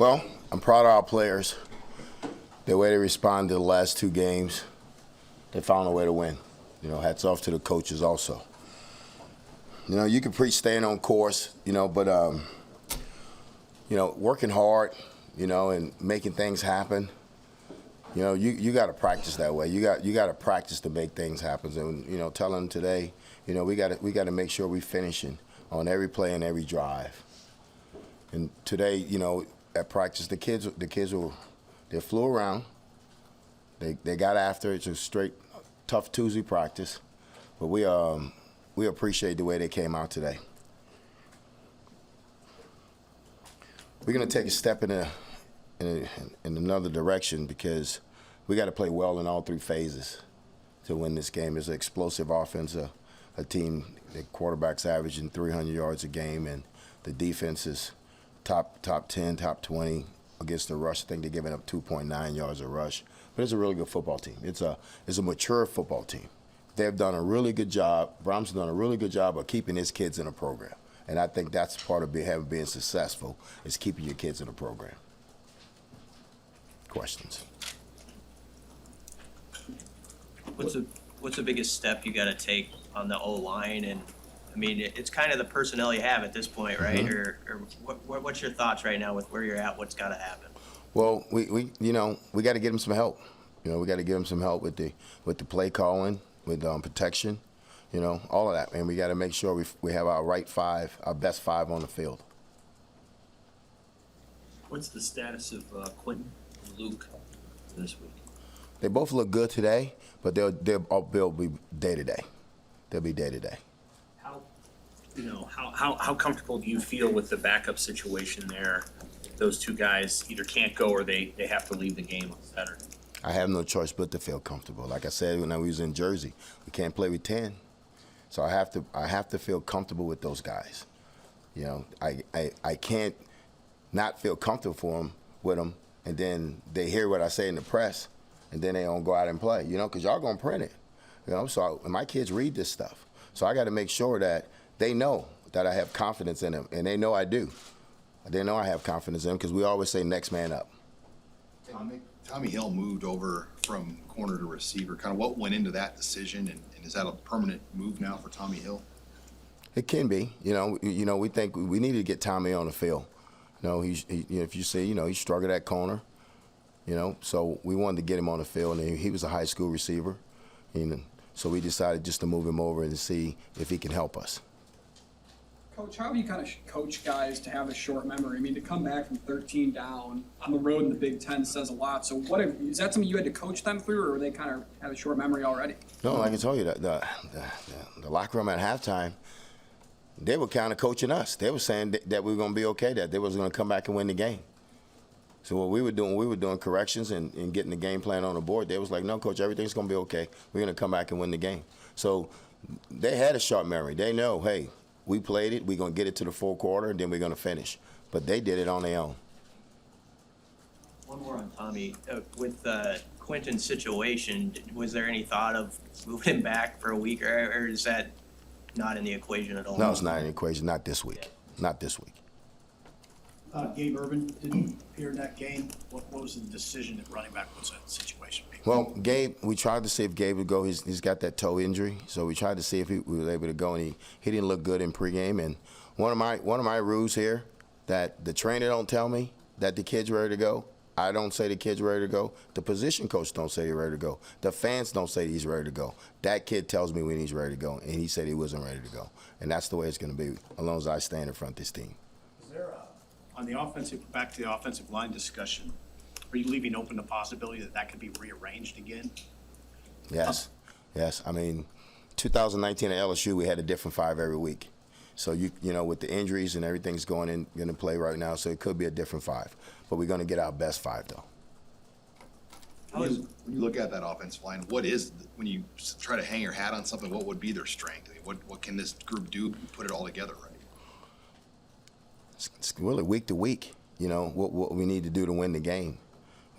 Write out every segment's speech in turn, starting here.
Well, I'm proud of our players. The way they responded to the last two games, they found a way to win. Hats off to the coaches also. You can preach staying on course, but working hard, and making things happen. You got to practice that way. You got to practice to make things happen. And telling them today, we got to make sure we're finishing on every play and every drive. And today, at practice, the kids they flew around. They got after it. It's a straight tough Tuesday practice, but we appreciate the way they came out today. We're gonna take a step in another direction because we got to play well in all three phases to win this game. It's an explosive offense, a team. The quarterback's averaging 300 yards a game, and the defense is top 10, top 20 against the rush. I think they're giving up 2.9 yards a rush. But it's a really good football team. It's a mature football team. They've done a really good job. Brahms has done a really good job of keeping his kids in a program. And I think that's part of being successful, is keeping your kids in a program. Questions? What's the biggest step you got to take on the O-line? And I mean, it's kind of the personnel you have at this point, right? Mm-hmm. Or what's your thoughts right now with where you're at? What's got to happen? Well, we got to get him some help. We got to give him some help with the play calling, with protection, all of that. And we got to make sure we have our best five on the field. What's the status of Quentin and Luke this week? They both look good today, but they'll be day to day. They'll be day to day. How comfortable do you feel with the backup situation there? Those two guys either can't go or they have to leave the game on Saturday. I have no choice but to feel comfortable. Like I said when I was in Jersey, we can't play with 10, so I have to feel comfortable with those guys. I can't not feel comfortable with them, and then they hear what I say in the press, and then they don't go out and play. Because y'all gonna print it. So my kids read this stuff, so I got to make sure that they know that I have confidence in them, and they know I do. They know I have confidence in them because we always say next man up. Tommy Hill moved over from corner to receiver. Kind of what went into that decision, and is that a permanent move now for Tommy Hill? It can be. We think we need to get Tommy on the field. If you see, he struggled at corner. So we wanted to get him on the field, and he was a high school receiver. So we decided just to move him over and see if he can help us. Coach, how have you kind of coached guys to have a short memory? I mean, to come back from 13 down on the road in the Big Ten says a lot. So is that something you had to coach them through, or they kind of have a short memory already? No, I can tell you that the locker room at halftime, they were kind of coaching us. They were saying that we were going to be okay, that they was going to come back and win the game. So what we were doing corrections and getting the game plan on the board. They was like, no, Coach, everything's going to be okay. We're going to come back and win the game. So they had a short memory. They know, hey, we played it, we're going to get it to the full quarter, and then we're going to finish. But they did it on their own. One more on Tommy. With Quentin's situation, was there any thought of moving him back for a week, or is that not in the equation at all? No, it's not in the equation. Not this week. Not this week. Gabe Ervin didn't appear in that game. What was the decision at running back? What's that situation? Well, Gabe, we tried to see if Gabe would go. He's got that toe injury, so we tried to see if we was able to go, and he didn't look good in pregame. And one of my rules here, that the trainer don't tell me that the kid's ready to go. I don't say the kid's ready to go. The position coach don't say he's ready to go. The fans don't say he's ready to go. That kid tells me when he's ready to go, and he said he wasn't ready to go. And that's the way it's going to be as long as I stand in front of this team. Is there on the back to the offensive line discussion, are you leaving open the possibility that could be rearranged again? Yes. I mean, 2019 at LSU, we had a different five every week. So, with the injuries and everything's going to play right now, so it could be a different five. But we're going to get our best five, though. When you look at that offensive line, when you try to hang your hat on something, what would be their strength? I mean, what can this group do to put it all together right? It's really week to week, what we need to do to win the game.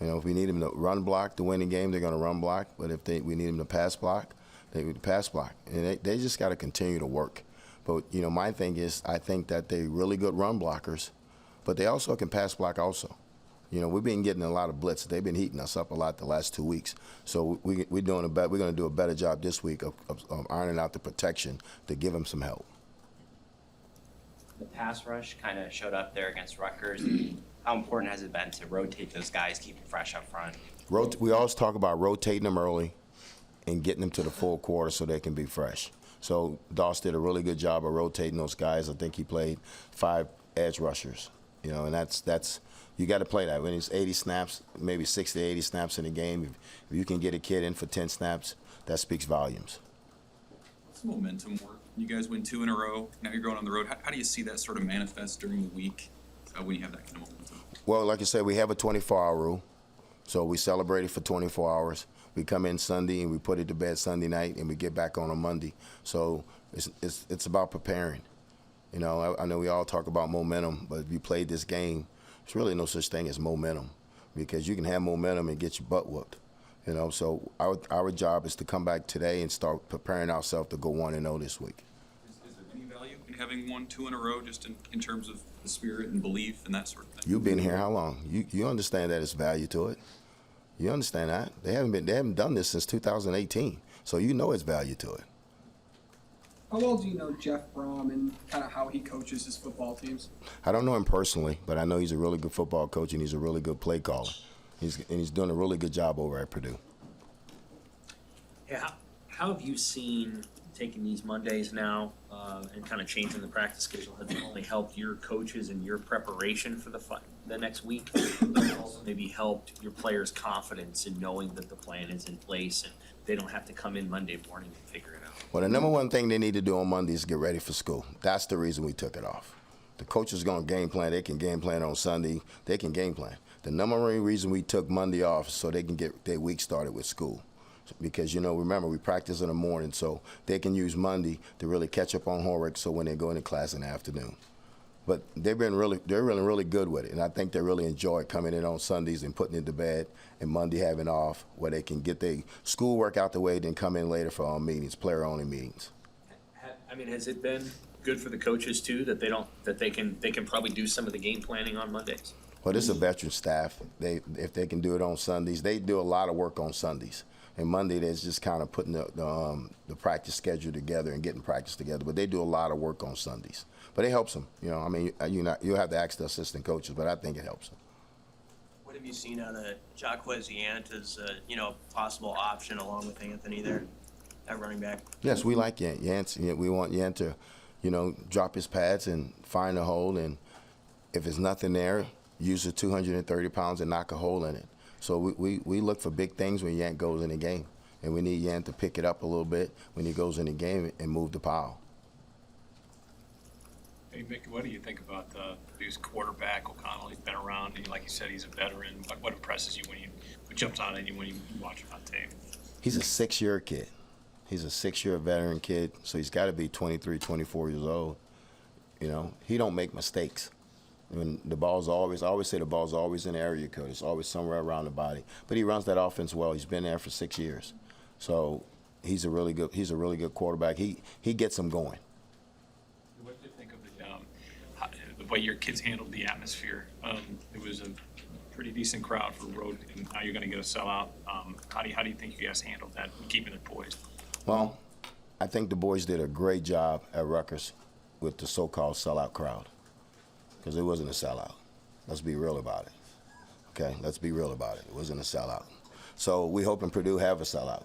If we need them to run block to win the game, they're going to run block. But if we need them to pass block, they would pass block. And they just got to continue to work. But, my thing is I think that they're really good run blockers, but they also can pass block also. You know, we've been getting a lot of blitzes. They've been heating us up a lot the last 2 weeks. So we're going to do a better job this week of ironing out the protection to give them some help. The pass rush kind of showed up there against Rutgers. How important has it been to rotate those guys, keep them fresh up front? We always talk about rotating them early and getting them to the full quarter so they can be fresh. So Doss did a really good job of rotating those guys. I think he played 5 edge rushers, you know, and that's you got to play that. When it's 80 snaps, maybe 60 to 80 snaps in a game, if you can get a kid in for 10 snaps, that speaks volumes. What's the momentum work? You guys win 2 in a row. Now you're going on the road. How do you see that sort of manifest during the week when you have that kind of momentum? Well, like I said, we have a 24-hour rule, so we celebrate it for 24 hours. We come in Sunday and we put it to bed Sunday night, and we get back on Monday. So it's about preparing. You know, I know we all talk about momentum, but if you played this game, there's really no such thing as momentum, because you can have momentum and get your butt whooped. You know, so our job is to come back today and start preparing ourselves to go 1-0 this week. Is there any value in having won 2 in a row, just in terms of the spirit and belief and that sort of thing? You've been here how long? You understand that there's value to it. You understand that they haven't done this since 2018, so you know it's value to it. How well do you know Jeff Brom and kind of how he coaches his football teams? I don't know him personally, but I know he's a really good football coach and he's a really good play caller. He's doing a really good job over at Purdue. Yeah, how have you seen taking these Mondays now and kind of changing the practice schedule? Has it only helped your coaches and your preparation for the next week? But it also maybe helped your players' confidence in knowing that the plan is in place and they don't have to come in Monday morning and figure it out? Well, the number one thing they need to do on Monday is get ready for school. That's the reason we took it off. The coaches are going to game plan. They can game plan on Sunday. They can game plan. The number one reason we took Monday off so they can get their week started with school. Because, you know, remember, we practice in the morning, so they can use Monday to really catch up on homework so when they go into class in the afternoon. But they're really good with it, and I think they really enjoy coming in on Sundays and putting it to bed, and Monday having off where they can get their schoolwork out the way, then come in later for our meetings, player-only meetings. I mean, has it been good for the coaches too that they can probably do some of the game planning on Mondays? Well, this is a veteran staff. If they can do it on Sundays, they do a lot of work on Sundays. And Monday, they're just kind of putting the practice schedule together and getting practice together. But they do a lot of work on Sundays. But it helps them. You know, I mean, you have to ask the assistant coaches, but I think it helps them. What have you seen out of Jaquez Yant as a possible option along with Anthony there at running back? Yes, we like Yant. We want Yant to, drop his pads and find a hole, and if there's nothing there, use the 230 pounds and knock a hole in it. So we look for big things when Yant goes in the game, and we need Yant to pick it up a little bit when he goes in the game and move the pile. Hey, Mick, what do you think about Purdue's quarterback, O'Connell? He's been around, and like you said, he's a veteran. What impresses you what jumps out at you when you watch him on tape? He's a 6-year kid. He's a 6-year veteran kid, so he's got to be 23, 24 years old. You know, he don't make mistakes. When the ball's always, I always say the ball's always in the area code. It's always somewhere around the body. But he runs that offense well. He's been there for 6 years. So he's a really good quarterback. He gets them going. What do you think of the way your kids handled the atmosphere? It was a pretty decent crowd for road, and now you're going to get a sellout. How do you think you guys handled that and keeping it poised? Well, I think the boys did a great job at Rutgers with the so-called sellout crowd, because it wasn't a sellout. Let's be real about it. Okay, let's be real about it. It wasn't a sellout. So we hoping Purdue have a sellout.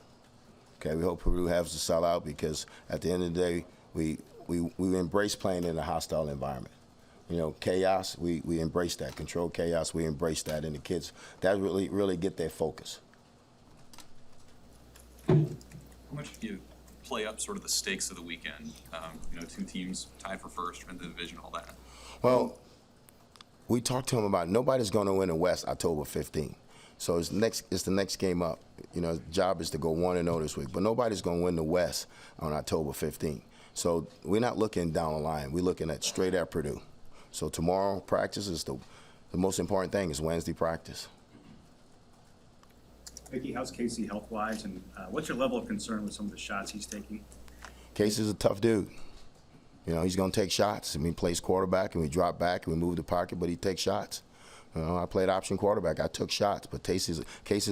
Okay, we hope Purdue has a sellout, because at the end of the day, we embrace playing in a hostile environment. You know, chaos, we embrace that. Controlled chaos, we embrace that. And the kids, that really get their focus. How much do you play up sort of the stakes of the weekend? 2 teams tied for first, win the division, all that. Well, we talked to him about nobody's going to win the West October 15th. So it's the next game up. You know, the job is to go 1-0 this week, but nobody's going to win the West on October 15th. So we're not looking down the line. We're looking at straight at Purdue. So tomorrow practice is the most important thing is Wednesday practice. Mickey, how's Casey health-wise, and what's your level of concern with some of the shots he's taking? Casey's a tough dude. You know, he's going to take shots. I mean, he plays quarterback, and we drop back, and we move the pocket, but he takes shots. You know, I played option quarterback. I took shots, but Casey's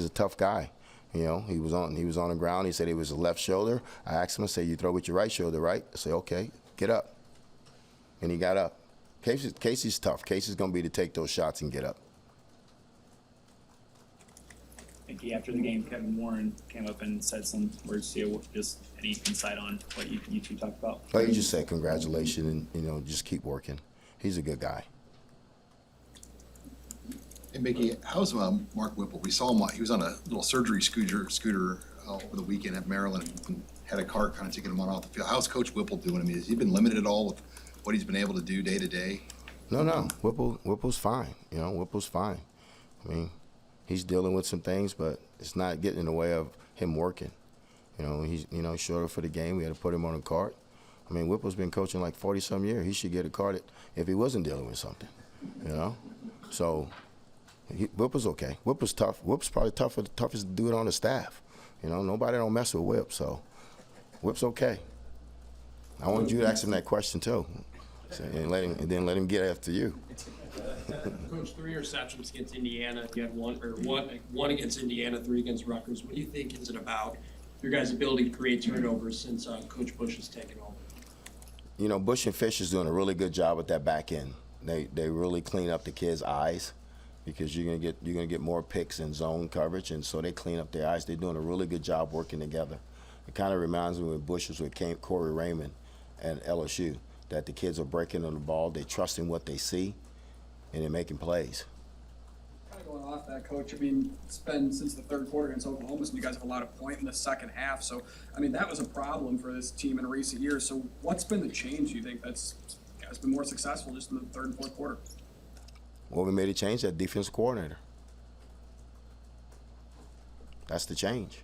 a tough guy. You know, he was on the ground. He said it was his left shoulder. I asked him, I said, you throw with your right shoulder, right? I said, okay, get up. And he got up. Casey's tough. Casey's going to be to take those shots and get up. Mickey, after the game, Kevin Warren came up and said some words to you. Just any insight on what you two talked about? Oh, he just said congratulations and, you know, just keep working. He's a good guy. Hey, Mickey, how's Mark Whipple? We saw him, he was on a little surgery scooter over the weekend at Maryland and had a cart kind of taking him on off the field. How's Coach Whipple doing? I mean, has he been limited at all with what he's been able to do day to day? No. Whipple's fine. You know, Whipple's fine. I mean, he's dealing with some things, but it's not getting in the way of him working. You know, he showed up for the game. We had to put him on a cart. I mean, Whipple's been coaching like 40-some years. He should get a cart if he wasn't dealing with something, you know? So Whipple's okay. Whipple's tough. Whipple's probably toughest dude on the staff. You know, nobody don't mess with Whip, so Whip's okay. I wanted you to ask him that question, too, and then let him get after you. Coach, 3 interceptions against Indiana. You had one against Indiana, 3 against Rutgers. What do you think is it about your guys' ability to create turnovers since Coach Bush has taken over? You know, Bush and Fish is doing a really good job with that back end. They really clean up the kids' eyes because you're gonna get more picks in zone coverage, and so they clean up their eyes. They're doing a really good job working together. It kind of reminds me when Bush was with Corey Raymond and LSU, that the kids are breaking on the ball, they trust in what they see, and they're making plays. Kind of going off that, Coach, I mean, it's been since the third quarter against Oklahoma, and you guys have a lot of point in the second half. So, I mean, that was a problem for this team in recent years. So what's been the change, you think, that's guys been more successful just in the third and fourth quarter? Well, we made a change, that defensive coordinator. That's the change.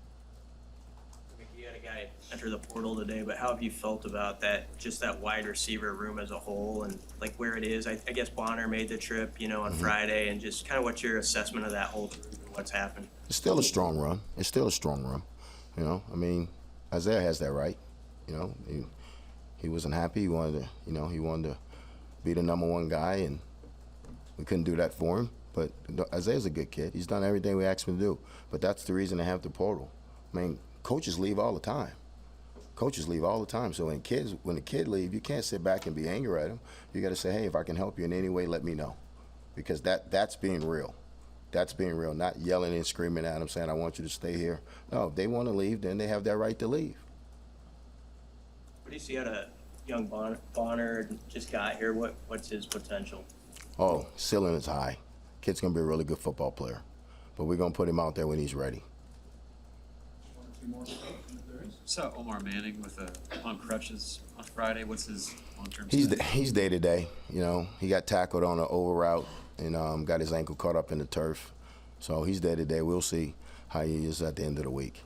You had a guy enter the portal today, but how have you felt about that, just that wide receiver room as a whole and like where it is? I guess Bonner made the trip, you know, on Friday, and just kind of what's your assessment of that whole group and what's happened? It's still a strong run. It's still a strong run. You know, I mean, Isaiah has that right. You know, he wasn't happy. He wanted to be the #1 guy, and we couldn't do that for him. But Isaiah's a good kid. He's done everything we asked him to do. But that's the reason they have the portal. I mean, coaches leave all the time. Coaches leave all the time. So when the kid leave, you can't sit back and be angry at him. You got to say, hey, if I can help you in any way, let me know. Because that's being real. That's being real, not yelling and screaming at them saying, I want you to stay here. No, if they want to leave, then they have that right to leave. What do you see out of young Bonner just got here? What's his potential? Oh, ceiling is high. Kid's going to be a really good football player. But we're going to put him out there when he's ready. So Omar Manning on crutches on Friday. What's his long-term? He's day to day. You know, he got tackled on an over route and got his ankle caught up in the turf. So he's day to day. We'll see how he is at the end of the week.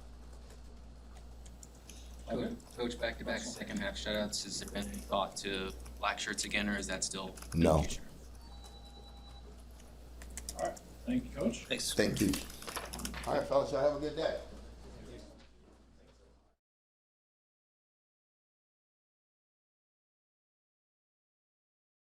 Coach, back-to-back second half shutouts. Has there been any thought to black shirts again, or is that still No. future? All right. Thank you, Coach. Thanks. Thank you. All right, fellas, y'all have a good day.